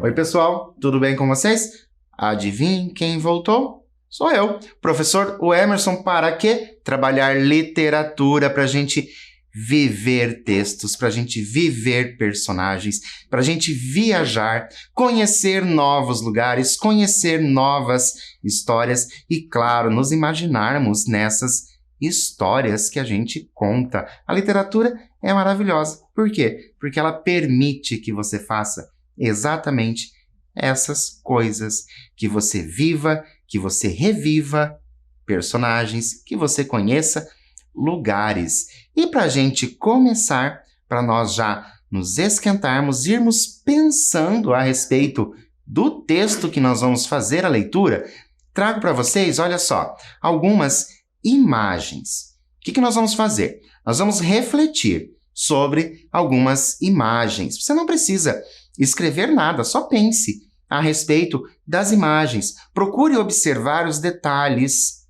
Oi, pessoal, tudo bem com vocês? Adivinhem quem voltou? Sou eu, professor Emerson. Para quê? Trabalhar literatura para a gente viver textos, para a gente viver personagens, para a gente viajar, conhecer novos lugares, conhecer novas histórias e, claro, nos imaginarmos nessas histórias que a gente conta. A literatura é maravilhosa. Por quê? Porque ela permite que você faça exatamente essas coisas, que você viva, que você reviva personagens, que você conheça lugares. E para a gente começar, para nós já nos esquentarmos, irmos pensando a respeito do texto que nós vamos fazer a leitura, trago para vocês, olha só, algumas imagens. O que nós vamos fazer? Nós vamos refletir sobre algumas imagens. Você não precisa escrever nada, só pense a respeito das imagens. Procure observar os detalhes.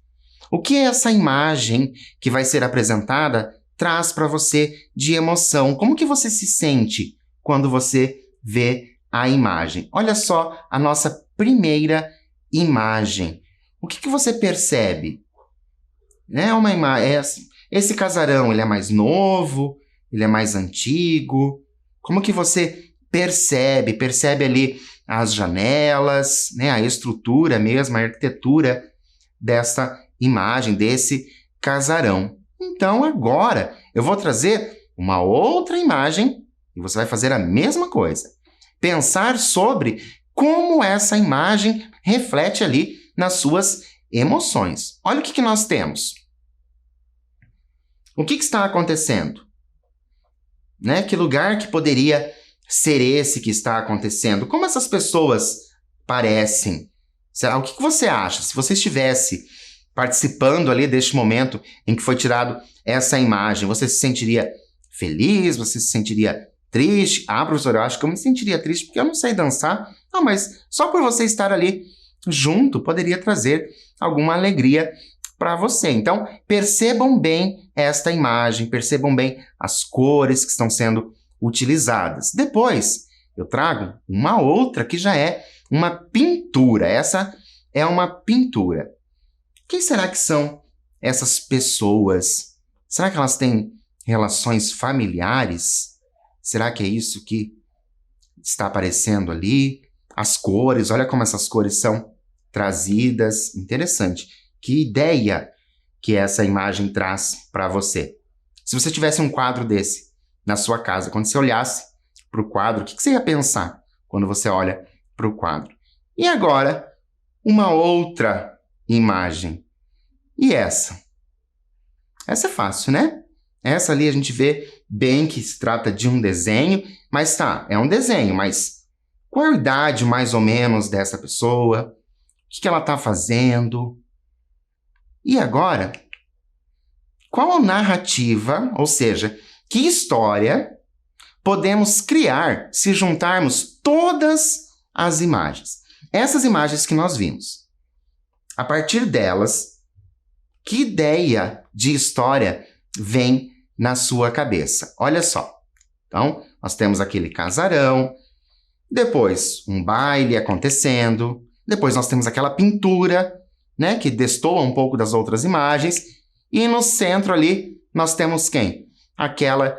O que essa imagem que vai ser apresentada traz para você de emoção? Como que você se sente quando você vê a imagem? Olha só a nossa primeira imagem. O que você percebe? Uma imagem. Esse casarão, ele é mais novo? Ele é mais antigo? Como que você percebe ali as janelas, a estrutura mesmo, a arquitetura dessa imagem, desse casarão. Então, agora, eu vou trazer uma outra imagem e você vai fazer a mesma coisa. Pensar sobre como essa imagem reflete ali nas suas emoções. Olha o que nós temos. O que está acontecendo? Que lugar que poderia ser esse que está acontecendo? Como essas pessoas parecem? O que você acha? Se você estivesse participando ali deste momento em que foi tirado essa imagem, você se sentiria feliz? Você se sentiria triste? Professor, eu acho que eu me sentiria triste porque eu não sei dançar. Não, mas só por você estar ali junto poderia trazer alguma alegria para você. Então, percebam bem esta imagem, percebam bem as cores que estão sendo utilizadas. Depois, eu trago uma outra que já é uma pintura. Essa é uma pintura. Quem será que são essas pessoas? Será que elas têm relações familiares? Será que é isso que está aparecendo ali? As cores, olha como essas cores são trazidas. Interessante. Que ideia que essa imagem traz para você? Se você tivesse um quadro desse na sua casa, quando você olhasse para o quadro, o que você ia pensar quando você olha para o quadro? E agora, uma outra imagem. E essa? Essa é fácil, né? Essa ali a gente vê bem que se trata de um desenho, mas é um desenho, mas qual a idade mais ou menos dessa pessoa? O que ela está fazendo? E agora, qual a narrativa, ou seja, que história podemos criar se juntarmos todas as imagens? Essas imagens que nós vimos. A partir delas, que ideia de história vem na sua cabeça? Olha só. Então, nós temos aquele casarão, depois um baile acontecendo, depois nós temos aquela pintura, que destoa um pouco das outras imagens, e no centro ali nós temos quem? Aquela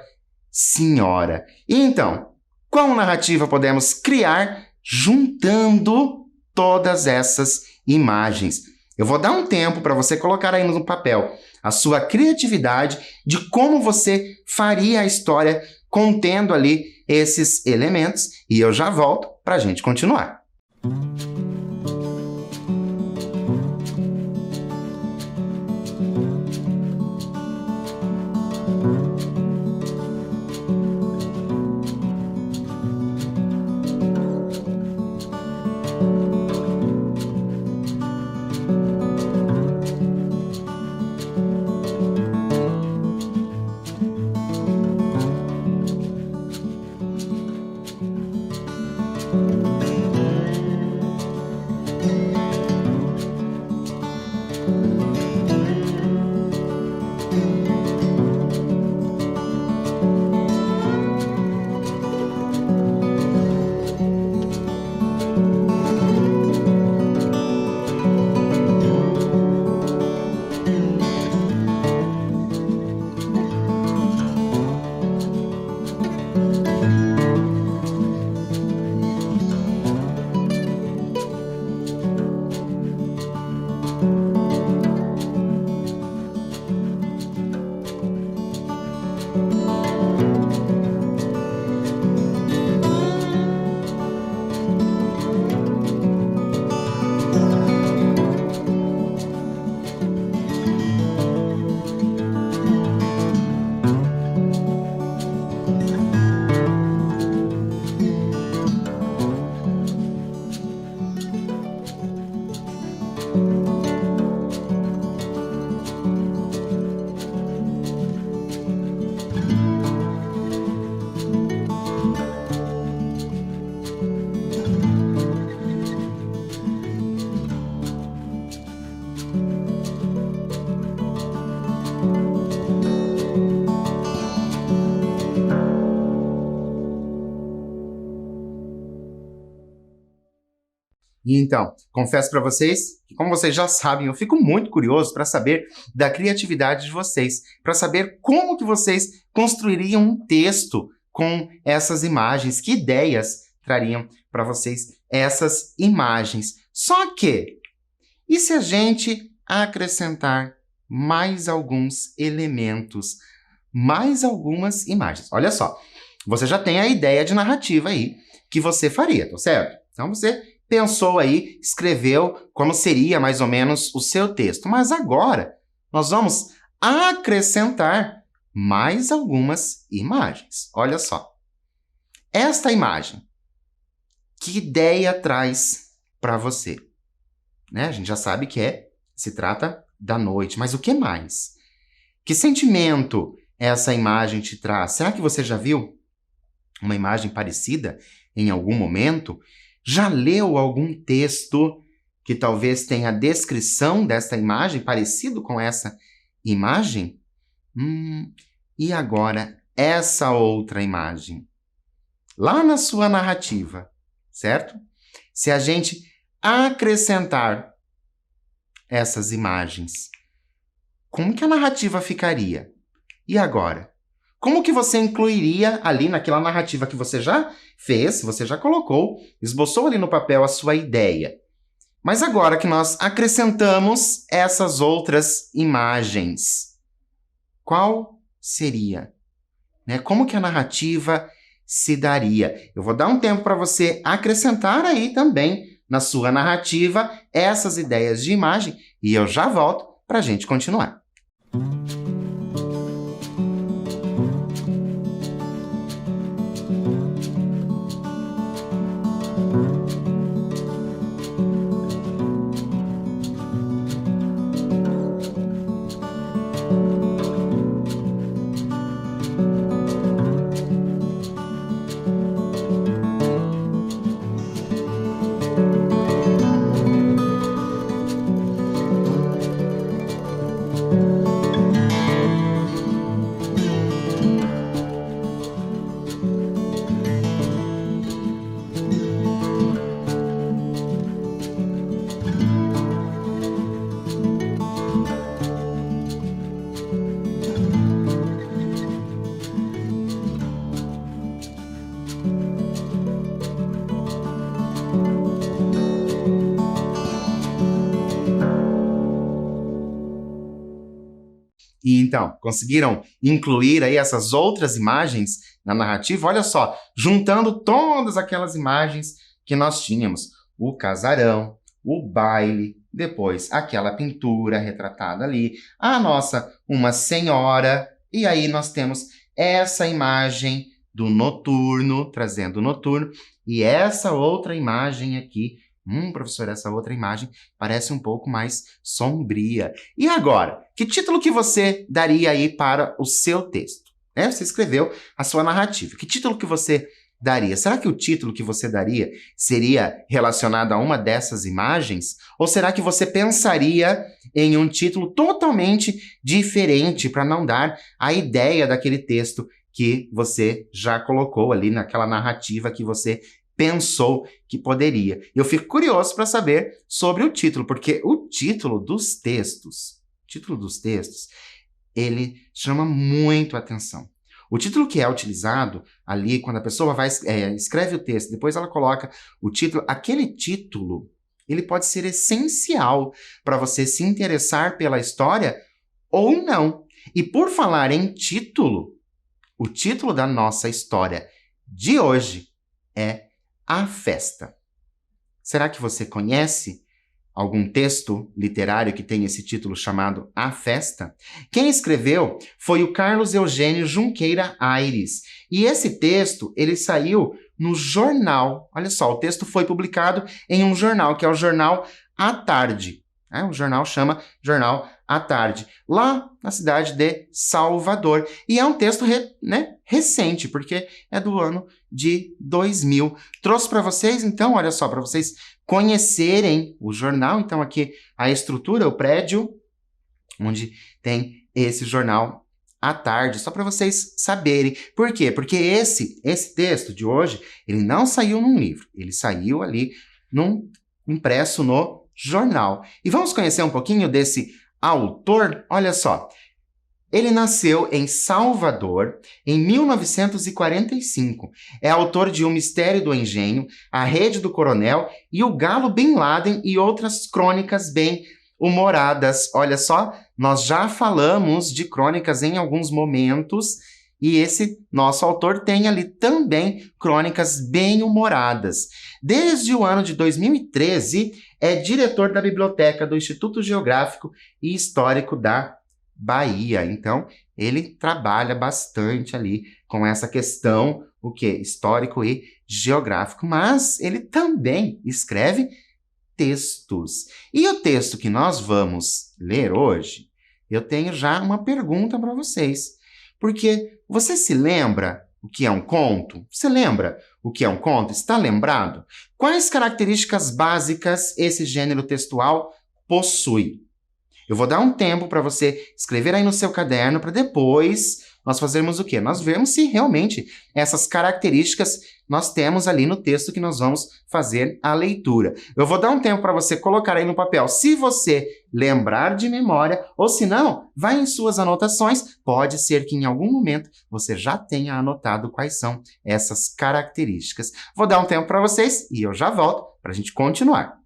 senhora. E então, qual narrativa podemos criar juntando todas essas imagens? Eu vou dar um tempo para você colocar aí no papel a sua criatividade de como você faria a história contendo ali esses elementos, e eu já volto para a gente continuar. E então, confesso para vocês que, como vocês já sabem, eu fico muito curioso para saber da criatividade de vocês, para saber como que vocês construiriam um texto com essas imagens, que ideias trariam para vocês essas imagens. Só que, e se a gente acrescentar mais alguns elementos, mais algumas imagens? Olha só, você já tem a ideia de narrativa aí que você faria, tá certo? Então você pensou aí, escreveu como seria mais ou menos o seu texto. Mas agora nós vamos acrescentar mais algumas imagens. Olha só. Esta imagem, que ideia traz para você? Né? A gente já sabe que se trata da noite, mas o que mais? Que sentimento essa imagem te traz? Será que você já viu uma imagem parecida em algum momento? Já leu algum texto que talvez tenha a descrição desta imagem, parecido com essa imagem? E agora, essa outra imagem. Lá na sua narrativa, certo? Se a gente acrescentar essas imagens, como que a narrativa ficaria? E agora? Como que você incluiria ali naquela narrativa que você já fez, você já colocou, esboçou ali no papel a sua ideia? Mas agora que nós acrescentamos essas outras imagens, qual seria? Né? Como que a narrativa se daria? Eu vou dar um tempo para você acrescentar aí também na sua narrativa essas ideias de imagem e eu já volto para a gente continuar. E então, conseguiram incluir aí essas outras imagens na narrativa? Olha só, juntando todas aquelas imagens que nós tínhamos. O casarão, o baile, depois aquela pintura retratada ali, a nossa uma senhora, e aí nós temos essa imagem do noturno, trazendo o noturno, e essa outra imagem aqui, professor, essa outra imagem parece um pouco mais sombria. E agora, que título que você daria aí para o seu texto? Você escreveu a sua narrativa. Que título que você daria? Será que o título que você daria seria relacionado a uma dessas imagens? Ou será que você pensaria em um título totalmente diferente para não dar a ideia daquele texto que você já colocou ali naquela narrativa que você pensou que poderia? Eu fico curioso para saber sobre o título, porque o título dos textos, ele chama muito a atenção. O título que é utilizado ali, quando a pessoa escreve o texto, depois ela coloca o título, aquele título, ele pode ser essencial para você se interessar pela história ou não. E por falar em título, o título da nossa história de hoje é A Festa. Será que você conhece algum texto literário que tem esse título chamado A Festa? Quem escreveu foi o Carlos Eugênio Junqueira Aires. E esse texto, ele saiu no jornal. Olha só, o texto foi publicado em um jornal, que é o jornal À Tarde. né? O jornal chama Jornal à Tarde, lá na cidade de Salvador. E é um texto recente, porque é do ano de 2000. Trouxe para vocês, então, olha só, para vocês conhecerem o jornal. Então, aqui a estrutura, o prédio, onde tem esse jornal à tarde, só para vocês saberem. Por quê? Porque esse texto de hoje, ele não saiu num livro, ele saiu ali impresso no jornal. E vamos conhecer um pouquinho desse autor? Olha só, ele nasceu em Salvador em 1945. É autor de O Mistério do Engenho, A Rede do Coronel e O Galo Bin Laden e outras crônicas bem humoradas. Olha só, nós já falamos de crônicas em alguns momentos e esse nosso autor tem ali também crônicas bem humoradas. Desde o ano de 2013, é diretor da biblioteca do Instituto Geográfico e Histórico da Bahia. Então, ele trabalha bastante ali com essa questão, o quê? Histórico e geográfico, mas ele também escreve textos. E o texto que nós vamos ler hoje, eu tenho já uma pergunta para vocês. Porque você se lembra o que é um conto? Você lembra o que é um conto? Está lembrado? Quais características básicas esse gênero textual possui? Eu vou dar um tempo para você escrever aí no seu caderno para depois nós fazermos o quê? Nós vemos se realmente essas características nós temos ali no texto que nós vamos fazer a leitura. Eu vou dar um tempo para você colocar aí no papel, se você lembrar de memória, ou se não, vai em suas anotações. Pode ser que em algum momento você já tenha anotado quais são essas características. Vou dar um tempo para vocês e eu já volto para a gente continuar.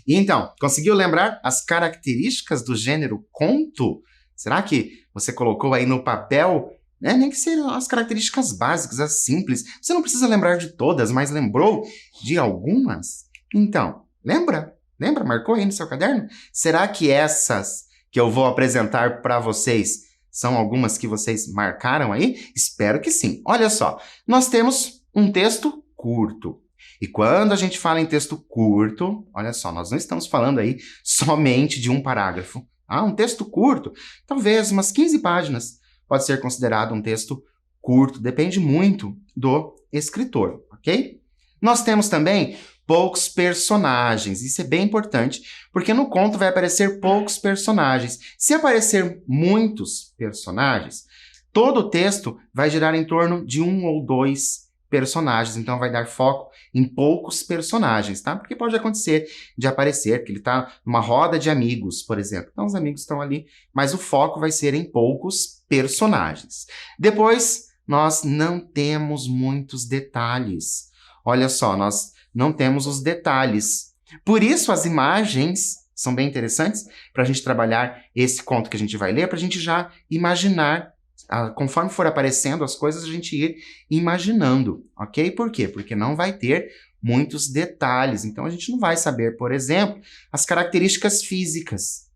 E então, conseguiu lembrar as características do gênero conto? Será que você colocou aí no papel, né? Nem que sejam as características básicas, as simples. Você não precisa lembrar de todas, mas lembrou de algumas? Então, lembra? Lembra? Marcou aí no seu caderno? Será que essas que eu vou apresentar para vocês são algumas que vocês marcaram aí? Espero que sim. Olha só, nós temos um texto curto. E quando a gente fala em texto curto, olha só, nós não estamos falando aí somente de um parágrafo. Um texto curto, talvez umas 15 páginas, pode ser considerado um texto curto, depende muito do escritor, ok? Nós temos também poucos personagens, isso é bem importante, porque no conto vai aparecer poucos personagens. Se aparecer muitos personagens, todo o texto vai girar em torno de um ou dois personagens, então vai dar foco em poucos personagens, tá? Porque pode acontecer de aparecer que ele tá numa roda de amigos, por exemplo. Então os amigos estão ali, mas o foco vai ser em poucos personagens. Depois, nós não temos muitos detalhes. Olha só, nós não temos os detalhes. Por isso as imagens são bem interessantes para a gente trabalhar esse conto que a gente vai ler, para a gente já imaginar, conforme for aparecendo as coisas, a gente ir imaginando, ok? Por quê? Porque não vai ter muitos detalhes. Então, a gente não vai saber, por exemplo, as características físicas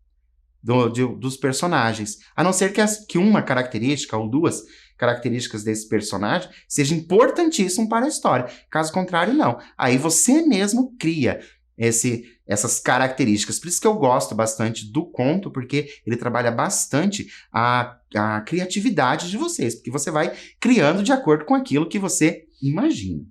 dos personagens. A não ser que uma característica ou duas características desse personagem seja importantíssimo para a história. Caso contrário, não. Aí você mesmo cria essas características. Por isso que eu gosto bastante do conto, porque ele trabalha bastante a criatividade de vocês, porque você vai criando de acordo com aquilo que você imagina.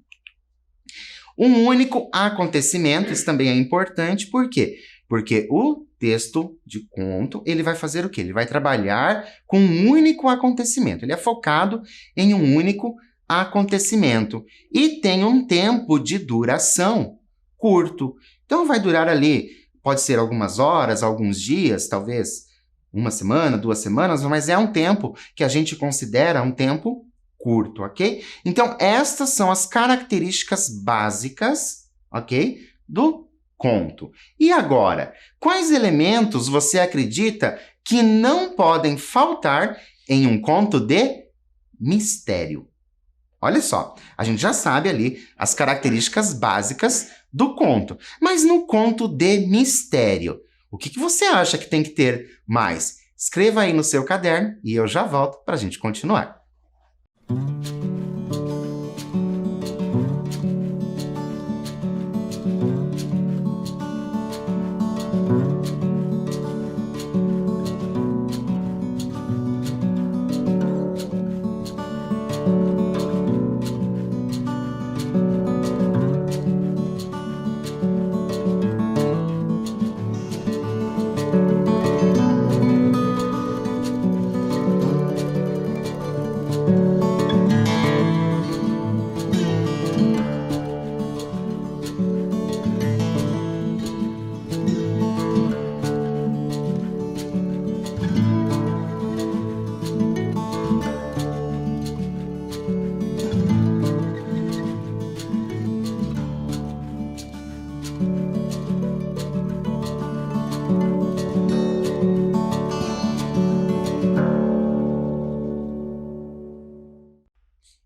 Um único acontecimento, isso também é importante, por quê? Porque o texto de conto, ele vai fazer o quê? Ele vai trabalhar com um único acontecimento. Ele é focado em um único acontecimento e tem um tempo de duração curto. Então, vai durar ali, pode ser algumas horas, alguns dias, talvez uma semana, 2 semanas, mas é um tempo que a gente considera um tempo curto, ok? Então, estas são as características básicas, ok? Do conto. E agora, quais elementos você acredita que não podem faltar em um conto de mistério? Olha só, a gente já sabe ali as características básicas do conto. Mas no conto de mistério, o que você acha que tem que ter mais? Escreva aí no seu caderno e eu já volto para a gente continuar.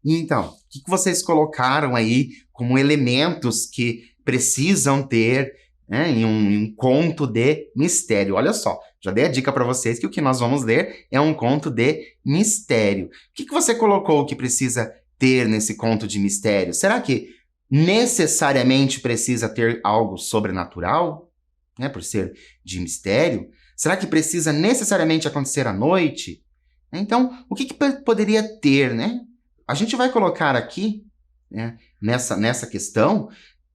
Então, o que vocês colocaram aí como elementos que precisam ter, né, em um conto de mistério? Olha só, já dei a dica para vocês que o que nós vamos ler é um conto de mistério. O que você colocou que precisa ter nesse conto de mistério? Será que necessariamente precisa ter algo sobrenatural, né, por ser de mistério? Será que precisa necessariamente acontecer à noite? Então, o que poderia ter, né? A gente vai colocar aqui, né, nessa questão,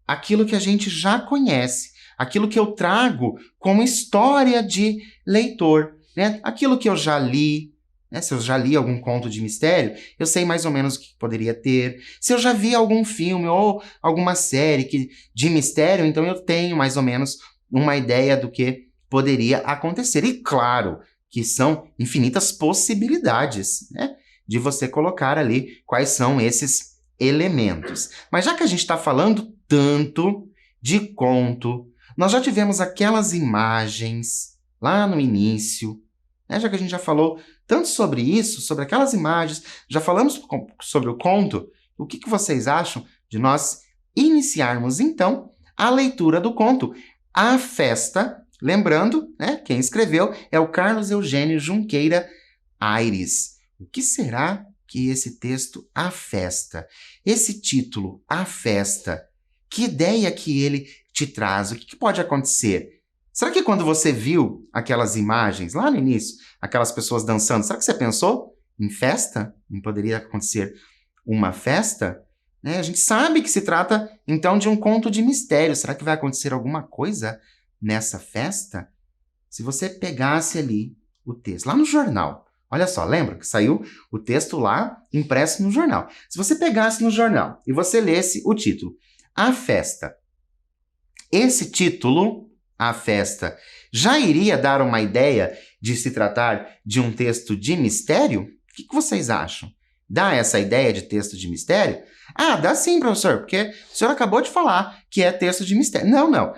aquilo que a gente já conhece, aquilo que eu trago como história de leitor, né? Aquilo que eu já li, né? Se eu já li algum conto de mistério, eu sei mais ou menos o que poderia ter. Se eu já vi algum filme ou alguma série de mistério, então eu tenho mais ou menos uma ideia do que poderia acontecer. E claro que são infinitas possibilidades, né, de você colocar ali quais são esses elementos. Mas já que a gente está falando tanto de conto, nós já tivemos aquelas imagens lá no início, né? Já que a gente já falou tanto sobre isso, sobre aquelas imagens, já falamos sobre o conto, o que vocês acham de nós iniciarmos, então, a leitura do conto A Festa? Lembrando, né, quem escreveu é o Carlos Eugênio Junqueira Aires. O que será que esse texto A Festa, esse título A Festa, que ideia que ele te traz? O que pode acontecer? Será que quando você viu aquelas imagens lá no início, aquelas pessoas dançando, será que você pensou em festa? Não poderia acontecer uma festa? Né? A gente sabe que se trata, então, de um conto de mistério. Será que vai acontecer alguma coisa nessa festa? Se você pegasse ali o texto, lá no jornal, Olha só, lembra que saiu o texto lá impresso no jornal. Se você pegasse no jornal e você lesse o título, A Festa, esse título, A Festa, já iria dar uma ideia de se tratar de um texto de mistério? O que vocês acham? Dá essa ideia de texto de mistério? Ah, dá sim, professor, porque o senhor acabou de falar que é texto de mistério. Não.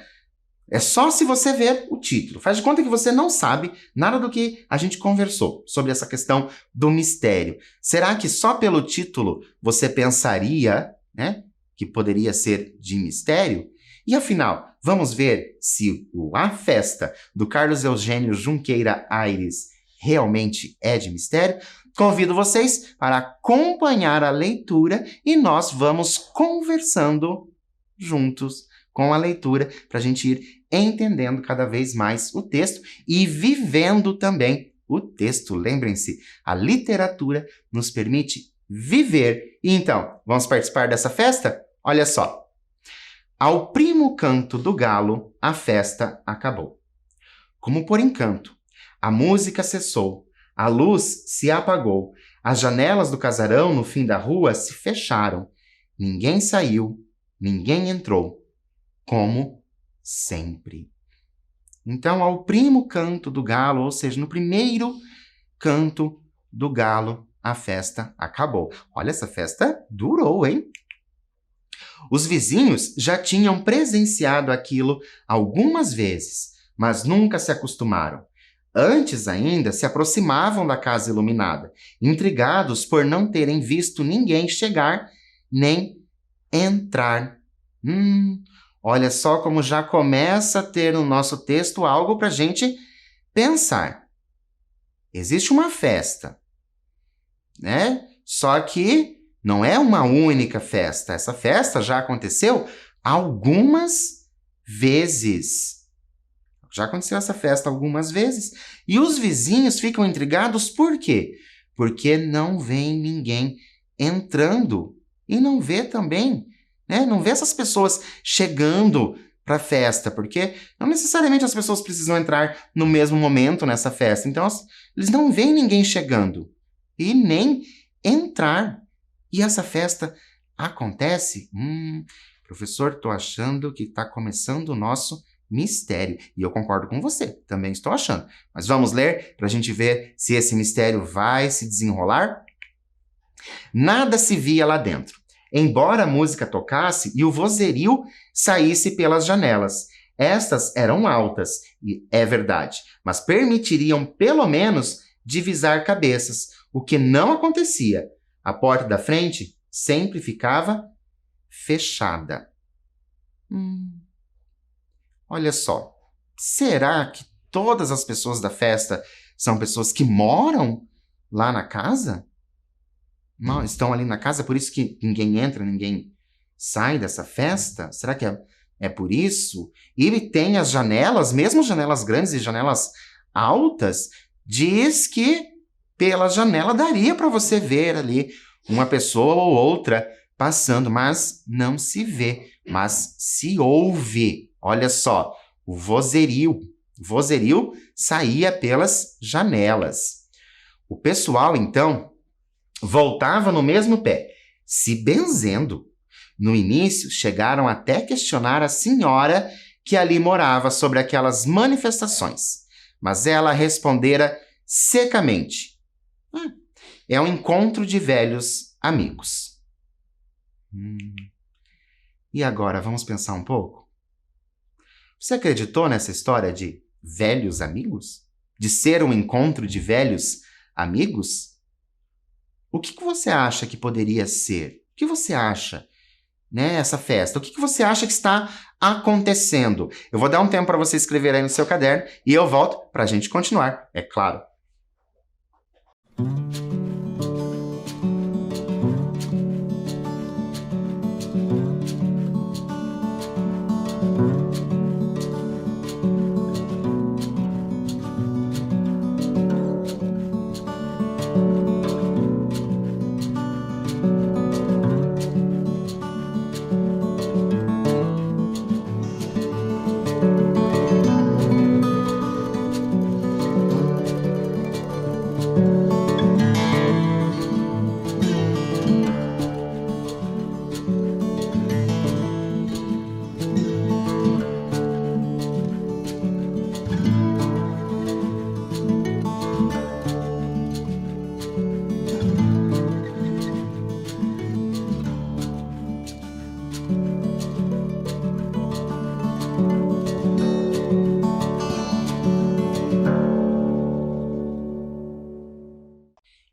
É só se você ver o título. Faz de conta que você não sabe nada do que a gente conversou sobre essa questão do mistério. Será que só pelo título você pensaria, né, que poderia ser de mistério? E afinal, vamos ver se o A Festa, do Carlos Eugênio Junqueira Aires, realmente é de mistério? Convido vocês para acompanhar a leitura e nós vamos conversando juntos com a leitura para a gente ir entendendo cada vez mais o texto e vivendo também o texto. Lembrem-se, a literatura nos permite viver. E então, vamos participar dessa festa? Olha só. Ao primo canto do galo, a festa acabou. Como por encanto, a música cessou, a luz se apagou, as janelas do casarão no fim da rua se fecharam. Ninguém saiu, ninguém entrou, como sempre. Então, ao primo canto do galo, ou seja, no primeiro canto do galo, a festa acabou. Olha, essa festa durou, hein? Os vizinhos já tinham presenciado aquilo algumas vezes, mas nunca se acostumaram. Antes ainda, se aproximavam da casa iluminada, intrigados por não terem visto ninguém chegar nem entrar. Olha só como já começa a ter no nosso texto algo para a gente pensar. Existe uma festa, né? Só que não é uma única festa. Essa festa já aconteceu algumas vezes. Já aconteceu essa festa algumas vezes. E os vizinhos ficam intrigados por quê? Porque não vem ninguém entrando. E não vê também, né? Não vê essas pessoas chegando para a festa, porque não necessariamente as pessoas precisam entrar no mesmo momento nessa festa. Então, eles não veem ninguém chegando e nem entrar. E essa festa acontece? Professor, estou achando que está começando o nosso mistério. E eu concordo com você, também estou achando. Mas vamos ler para a gente ver se esse mistério vai se desenrolar? Nada se via lá dentro, embora a música tocasse e o vozerio saísse pelas janelas. Estas eram altas, e é verdade, mas permitiriam pelo menos divisar cabeças, o que não acontecia. A porta da frente sempre ficava fechada. Olha só, será que todas as pessoas da festa são pessoas que moram lá na casa? Não, estão ali na casa, por isso que ninguém entra, ninguém sai dessa festa? Será que é por isso? E tem as janelas, mesmo janelas grandes e janelas altas, diz que pela janela daria para você ver ali uma pessoa ou outra passando, mas não se vê, mas se ouve. Olha só, o vozerio. O vozerio saía pelas janelas. O pessoal, então, voltava no mesmo pé, se benzendo. No início, chegaram até questionar a senhora que ali morava sobre aquelas manifestações, mas ela respondera secamente: é um encontro de velhos amigos. E agora, vamos pensar um pouco? Você acreditou nessa história de velhos amigos? De ser um encontro de velhos amigos? O que você acha que poderia ser? O que você acha, né, essa festa? O que você acha que está acontecendo? Eu vou dar um tempo para você escrever aí no seu caderno e eu volto para a gente continuar, é claro.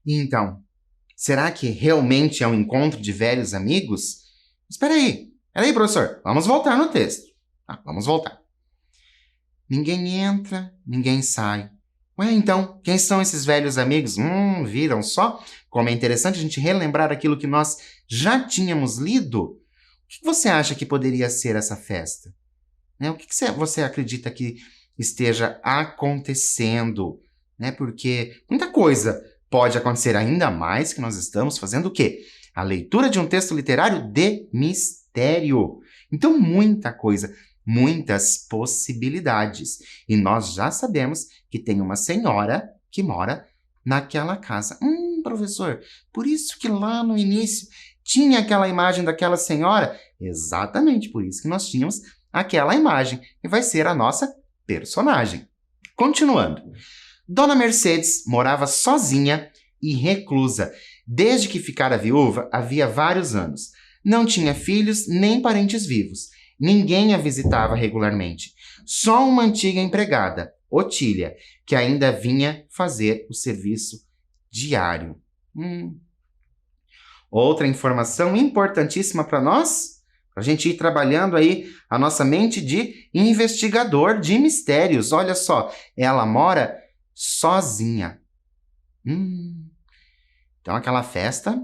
Então, será que realmente é um encontro de velhos amigos? Espera aí, professor, vamos voltar no texto. Vamos voltar. Ninguém entra, ninguém sai. Ué, então, quem são esses velhos amigos? Viram só como é interessante a gente relembrar aquilo que nós já tínhamos lido? O que você acha que poderia ser essa festa? O que você acredita que esteja acontecendo? Porque muita coisa pode acontecer, ainda mais que nós estamos fazendo o quê? A leitura de um texto literário de mistério. Então, muita coisa, muitas possibilidades. E nós já sabemos que tem uma senhora que mora naquela casa. Professor, por isso que lá no início tinha aquela imagem daquela senhora? Exatamente por isso que nós tínhamos aquela imagem, e vai ser a nossa personagem. Continuando. Dona Mercedes morava sozinha e reclusa. Desde que ficara viúva, havia vários anos. Não tinha filhos nem parentes vivos. Ninguém a visitava regularmente. Só uma antiga empregada, Otília, que ainda vinha fazer o serviço diário. Outra informação importantíssima para nós, para a gente ir trabalhando aí a nossa mente de investigador de mistérios. Olha só, ela mora sozinha. Então aquela festa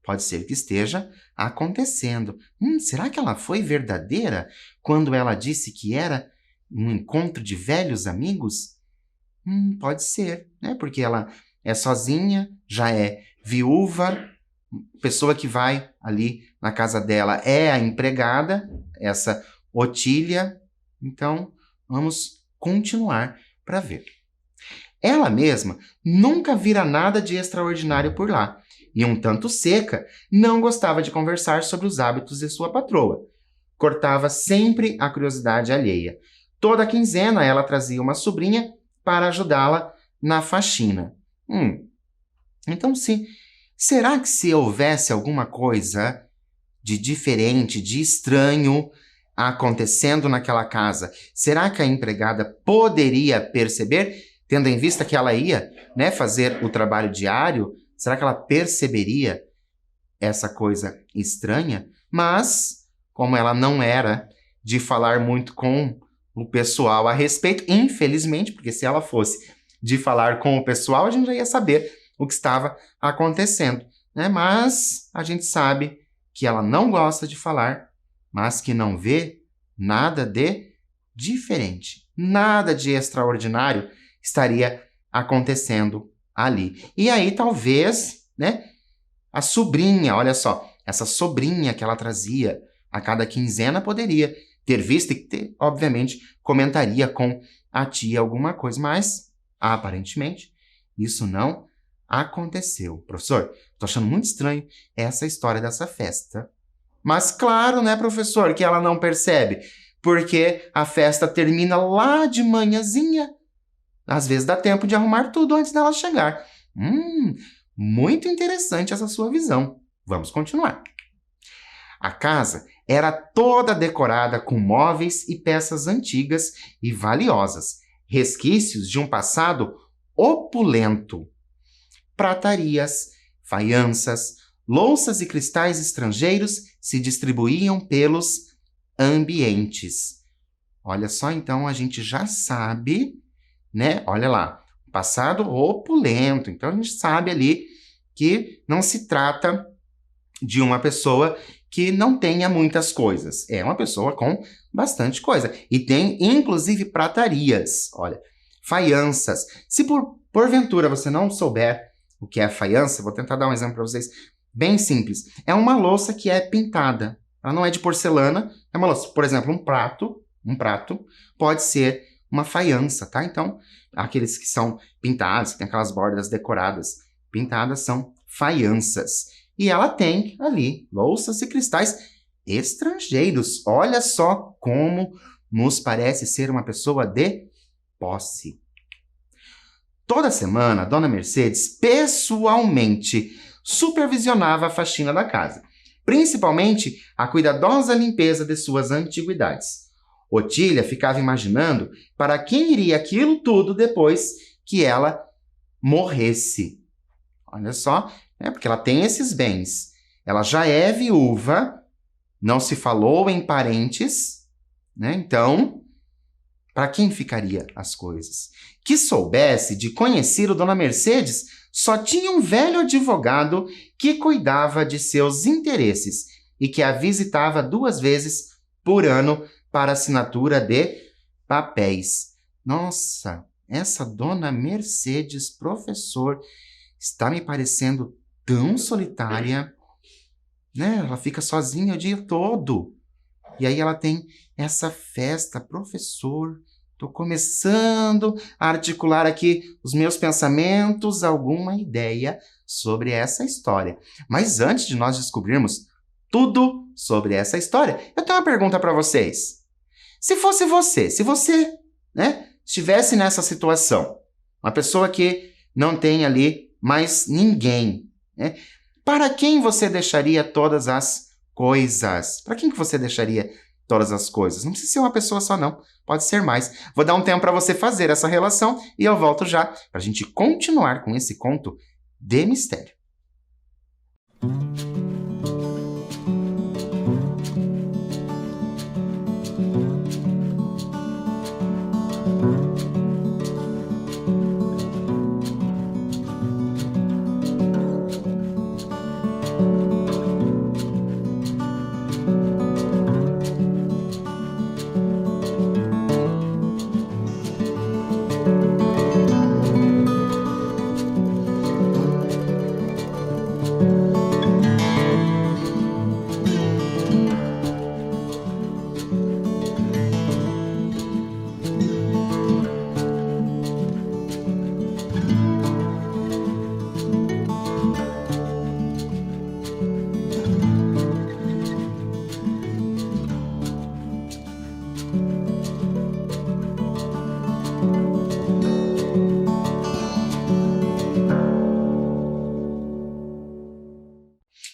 pode ser que esteja acontecendo. Será que ela foi verdadeira quando ela disse que era um encontro de velhos amigos? Pode ser, porque ela é sozinha, já é viúva, pessoa que vai ali na casa dela é a empregada, essa Otília. Então, vamos continuar para ver. Ela mesma nunca vira nada de extraordinário por lá, e um tanto seca, não gostava de conversar sobre os hábitos de sua patroa. Cortava sempre a curiosidade alheia. Toda quinzena ela trazia uma sobrinha para ajudá-la na faxina. Então, será que se houvesse alguma coisa de diferente, de estranho acontecendo naquela casa, será que a empregada poderia perceber, tendo em vista que ela ia, fazer o trabalho diário? Será que ela perceberia essa coisa estranha? Mas, como ela não era de falar muito com o pessoal a respeito, infelizmente, porque se ela fosse de falar com o pessoal, a gente já ia saber o que estava acontecendo, Mas a gente sabe que ela não gosta de falar, mas que não vê nada de diferente, nada de extraordinário estaria acontecendo ali. E aí talvez, a sobrinha, olha só, essa sobrinha que ela trazia a cada quinzena poderia ter visto e, obviamente, comentaria com a tia alguma coisa, mas, aparentemente, isso não aconteceu. Professor, tô achando muito estranho essa história dessa festa. Mas claro, professor, que ela não percebe, porque a festa termina lá de manhãzinha. Às vezes dá tempo de arrumar tudo antes dela chegar. Muito interessante essa sua visão. Vamos continuar. A casa era toda decorada com móveis e peças antigas e valiosas, resquícios de um passado opulento. Pratarias, faianças, louças e cristais estrangeiros se distribuíam pelos ambientes. Olha só, então a gente já sabe, Olha lá, passado opulento. Então a gente sabe ali que não se trata de uma pessoa que não tenha muitas coisas. É uma pessoa com bastante coisa. E tem, inclusive, pratarias. Olha, faianças. Se porventura você não souber o que é faiança, vou tentar dar um exemplo para vocês bem simples. É uma louça que é pintada. Ela não é de porcelana, é uma louça. Por exemplo, um prato pode ser uma faiança, tá? Então, aqueles que são pintados, que tem aquelas bordas decoradas pintadas, são faianças. E ela tem ali louças e cristais estrangeiros. Olha só como nos parece ser uma pessoa de posse. Toda semana, Dona Mercedes pessoalmente supervisionava a faxina da casa, principalmente a cuidadosa limpeza de suas antiguidades. Otília ficava imaginando para quem iria aquilo tudo depois que ela morresse. Olha só, porque ela tem esses bens. Ela já é viúva, não se falou em parentes, né? Então, para quem ficaria as coisas? Que soubesse de conhecer o Dona Mercedes, só tinha um velho advogado que cuidava de seus interesses e que a visitava 2 vezes por ano para assinatura de papéis. Nossa, essa Dona Mercedes, professor, está me parecendo tão solitária, né? Ela fica sozinha o dia todo. E aí ela tem essa festa, professor. Estou começando a articular aqui os meus pensamentos, alguma ideia sobre essa história. Mas antes de nós descobrirmos tudo sobre essa história, eu tenho uma pergunta para vocês. Se fosse você, se você, né, estivesse nessa situação, uma pessoa que não tem ali mais ninguém, né, para quem você deixaria todas as coisas? Para quem que você deixaria todas as coisas? Não precisa ser uma pessoa só, não. Pode ser mais. Vou dar um tempo para você fazer essa relação e eu volto já para a gente continuar com esse conto de mistério.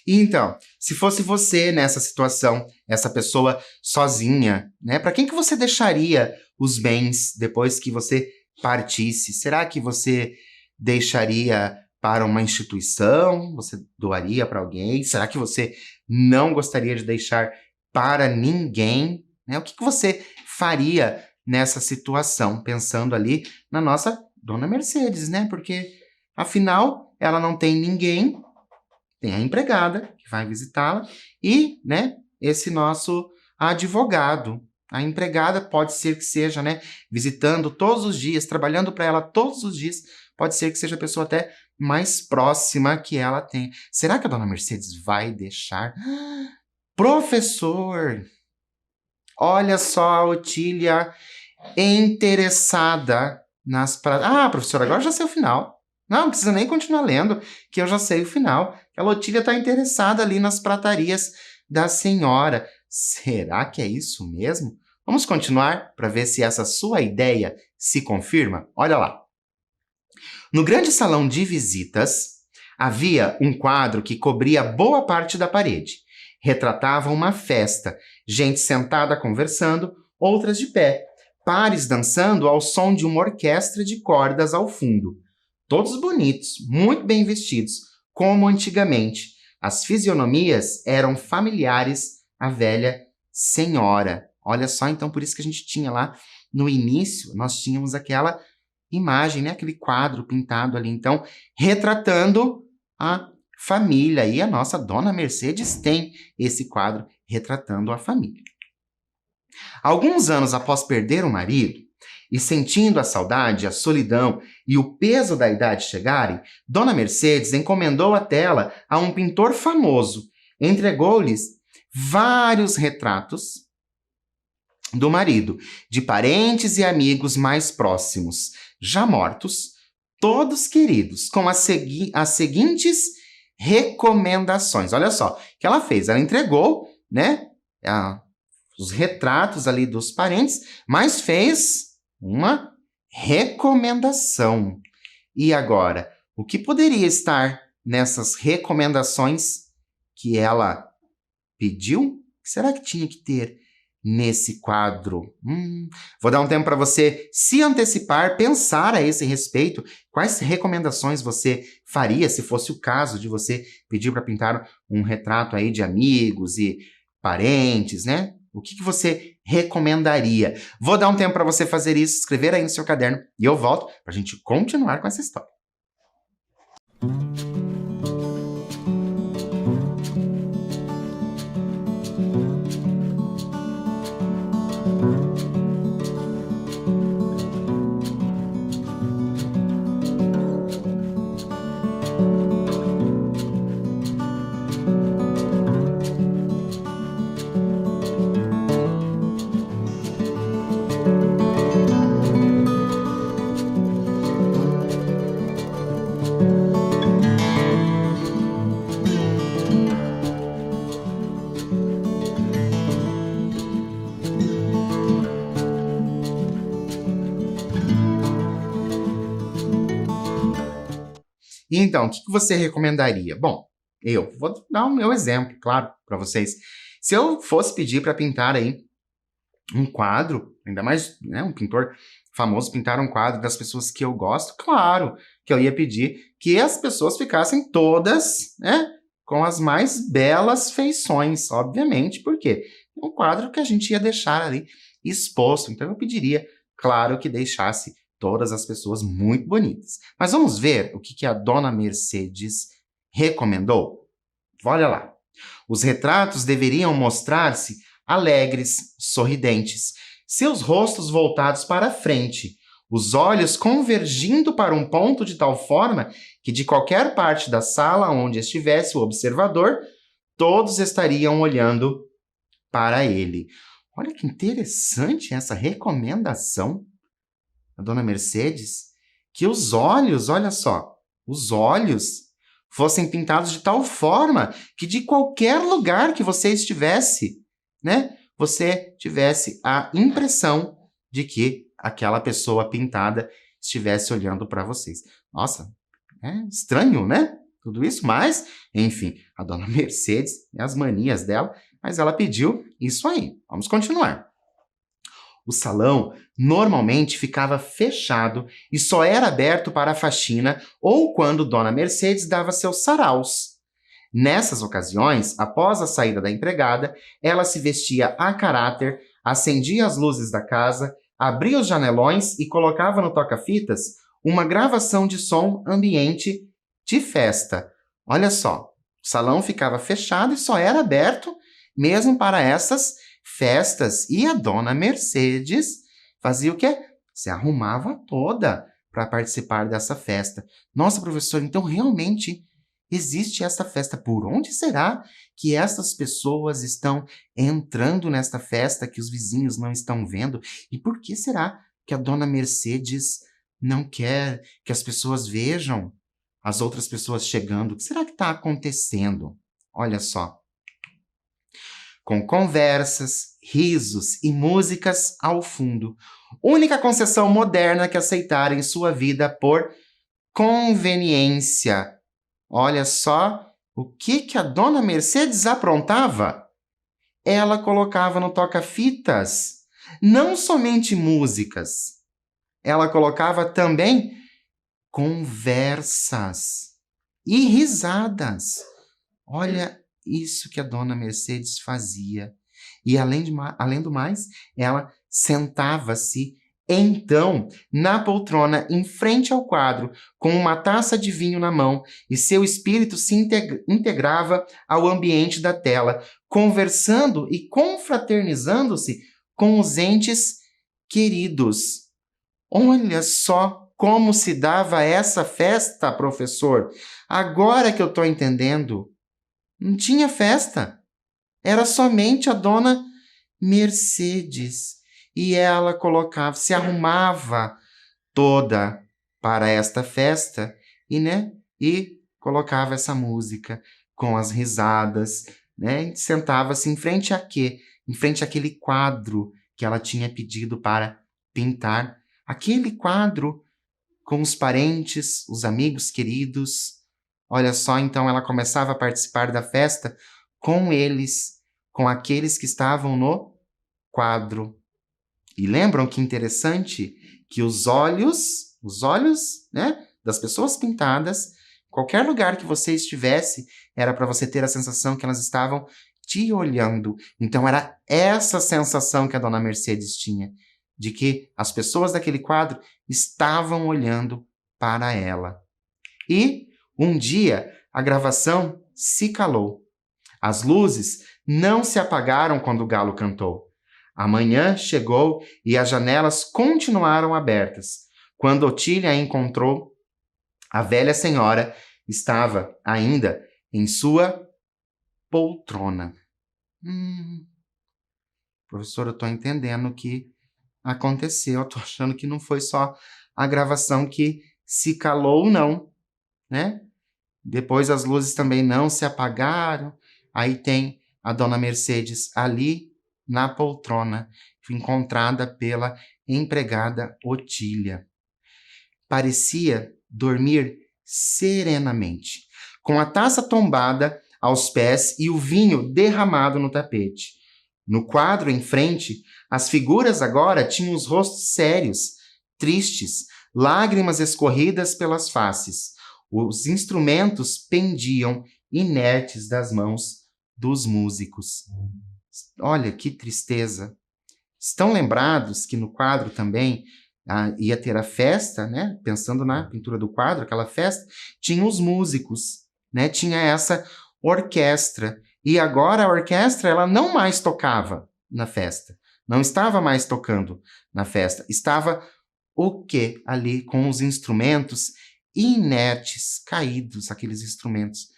E então, se fosse você nessa situação, essa pessoa sozinha, né? Para quem que você deixaria os bens depois que você partisse? Será que você deixaria para uma instituição? Você doaria para alguém? Será que você não gostaria de deixar para ninguém? Né? O que que você faria nessa situação? Pensando ali na nossa Dona Mercedes, né? Porque, afinal, ela não tem ninguém. Tem a empregada, que vai visitá-la, e, né, esse nosso advogado. A empregada pode ser que seja, né, visitando todos os dias, trabalhando para ela todos os dias, pode ser que seja a pessoa até mais próxima que ela tem. Será que a Dona Mercedes vai deixar? Professor, olha só a Otília interessada nas... professor, agora já sei o final. Não precisa nem continuar lendo, que eu já sei o final. A Otília está interessada ali nas pratarias da senhora. Será que é isso mesmo? Vamos continuar para ver se essa sua ideia se confirma? Olha lá. No grande salão de visitas, havia um quadro que cobria boa parte da parede. Retratava uma festa, gente sentada conversando, outras de pé, pares dançando ao som de uma orquestra de cordas ao fundo. Todos bonitos, muito bem vestidos, como antigamente. As fisionomias eram familiares à velha senhora. Olha só, então, por isso que a gente tinha lá no início, nós tínhamos aquela imagem, né? Aquele quadro pintado ali, então, retratando a família. E a nossa Dona Mercedes tem esse quadro retratando a família. Alguns anos após perder o marido, e sentindo a saudade, a solidão e o peso da idade chegarem, Dona Mercedes encomendou a tela a um pintor famoso. Entregou-lhes vários retratos do marido, de parentes e amigos mais próximos, já mortos, todos queridos, com as seguintes recomendações. Olha só, o que ela fez? Ela entregou, né, os retratos ali dos parentes, mas fez uma recomendação. E agora, o que poderia estar nessas recomendações que ela pediu? O que será que tinha que ter nesse quadro? Vou dar um tempo para você se antecipar, pensar a esse respeito. Quais recomendações você faria se fosse o caso de você pedir para pintar um retrato aí de amigos e parentes, né? O que você recomendaria? Vou dar um tempo para você fazer isso, escrever aí no seu caderno e eu volto para a gente continuar com essa história. Então, o que você recomendaria? Bom, eu vou dar o meu exemplo, claro, para vocês. Se eu fosse pedir para pintar aí um quadro, ainda mais um pintor famoso pintar um quadro das pessoas que eu gosto, claro que eu ia pedir que as pessoas ficassem todas, com as mais belas feições, obviamente, porque é um quadro que a gente ia deixar ali exposto. Então eu pediria, claro, que deixasse todas as pessoas muito bonitas. Mas vamos ver o que a dona Mercedes recomendou? Olha lá. Os retratos deveriam mostrar-se alegres, sorridentes, seus rostos voltados para a frente, os olhos convergindo para um ponto de tal forma que de qualquer parte da sala onde estivesse o observador, todos estariam olhando para ele. Olha que interessante essa recomendação da dona Mercedes, que os olhos, olha só, os olhos fossem pintados de tal forma que de qualquer lugar que você estivesse, você tivesse a impressão de que aquela pessoa pintada estivesse olhando para vocês. Nossa, é estranho, né? Tudo isso, mas, enfim, a dona Mercedes e as manias dela, mas ela pediu isso aí. Vamos continuar. O salão normalmente ficava fechado e só era aberto para a faxina ou quando Dona Mercedes dava seus saraus. Nessas ocasiões, após a saída da empregada, ela se vestia a caráter, acendia as luzes da casa, abria os janelões e colocava no toca-fitas uma gravação de som ambiente de festa. Olha só, o salão ficava fechado e só era aberto mesmo para essas festas. E a dona Mercedes fazia o quê? Se arrumava toda para participar dessa festa. Nossa, professor, então realmente existe essa festa. Por onde será que essas pessoas estão entrando nesta festa que os vizinhos não estão vendo? E por que será que a dona Mercedes não quer que as pessoas vejam as outras pessoas chegando? O que será que está acontecendo? Olha só. Com conversas, risos e músicas ao fundo. Única concessão moderna que aceitaram em sua vida por conveniência. Olha só o que a dona Mercedes aprontava. Ela colocava no toca-fitas não somente músicas, ela colocava também conversas e risadas. Olha isso que a dona Mercedes fazia. E além do mais, ela sentava-se então na poltrona em frente ao quadro, com uma taça de vinho na mão, e seu espírito se integrava ao ambiente da tela, conversando e confraternizando-se com os entes queridos. Olha só como se dava essa festa, professor. Agora que eu estou entendendo. Não tinha festa. Era somente a dona Mercedes. E ela se arrumava toda para esta festa e colocava essa música com as risadas, e sentava-se em frente a quê? Em frente àquele quadro que ela tinha pedido para pintar. Aquele quadro com os parentes, os amigos queridos. Olha só, então ela começava a participar da festa com eles, com aqueles que estavam no quadro. E lembram que interessante que os olhos, né, das pessoas pintadas, qualquer lugar que você estivesse, era para você ter a sensação que elas estavam te olhando. Então era essa sensação que a Dona Mercedes tinha, de que as pessoas daquele quadro estavam olhando para ela. E um dia a gravação se calou. As luzes não se apagaram quando o galo cantou. A manhã chegou e as janelas continuaram abertas. Quando Otília a encontrou, a velha senhora estava ainda em sua poltrona. Professor, eu estou entendendo o que aconteceu. Eu estou achando que não foi só a gravação que se calou, não, né? Depois as luzes também não se apagaram. Aí tem a Dona Mercedes ali na poltrona, encontrada pela empregada Otília. Parecia dormir serenamente, com a taça tombada aos pés e o vinho derramado no tapete. No quadro em frente, as figuras agora tinham os rostos sérios, tristes, lágrimas escorridas pelas faces. Os instrumentos pendiam inertes das mãos dos músicos. Olha que tristeza. Estão lembrados que no quadro também ia ter a festa, né? Pensando na pintura do quadro, aquela festa, tinha os músicos, né? Tinha essa orquestra. E agora a orquestra ela não mais tocava na festa. Não estava mais tocando na festa. Estava o quê? Ali com os instrumentos inertes, caídos, aqueles instrumentos.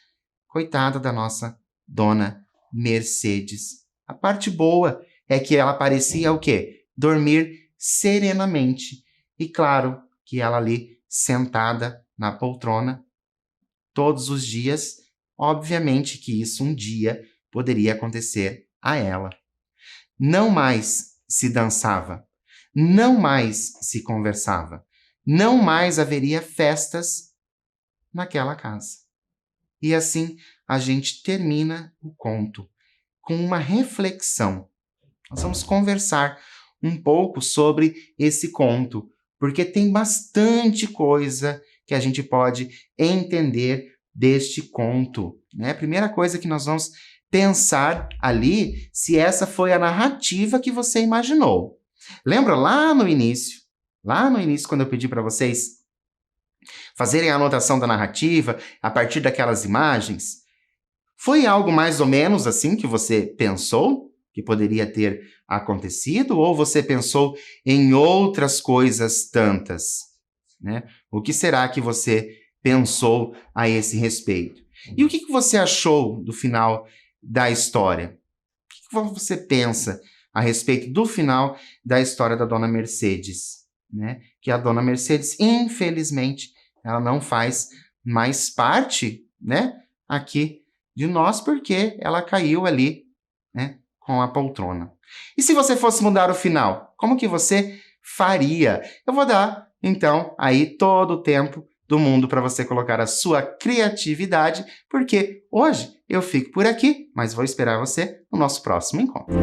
Coitada da nossa Dona Mercedes. A parte boa é que ela parecia o quê? Dormir serenamente. E claro que ela ali sentada na poltrona todos os dias, obviamente que isso um dia poderia acontecer a ela. Não mais se dançava, não mais se conversava, não mais haveria festas naquela casa. E assim a gente termina o conto com uma reflexão. Nós vamos conversar um pouco sobre esse conto, porque tem bastante coisa que a gente pode entender deste conto, né? A primeira coisa que nós vamos pensar ali se essa foi a narrativa que você imaginou. Lembra lá no início quando eu pedi para vocês fazerem a anotação da narrativa a partir daquelas imagens? Foi algo mais ou menos assim que você pensou que poderia ter acontecido? Ou você pensou em outras coisas tantas, né? O que será que você pensou a esse respeito? E o que você achou do final da história? O que você pensa a respeito do final da história da Dona Mercedes, né? Que a Dona Mercedes, infelizmente, ela não faz mais parte, né, aqui de nós, porque ela caiu ali, né, com a poltrona. E se você fosse mudar o final, como que você faria? Eu vou dar, então, aí todo o tempo do mundo para você colocar a sua criatividade, porque hoje eu fico por aqui, mas vou esperar você no nosso próximo encontro.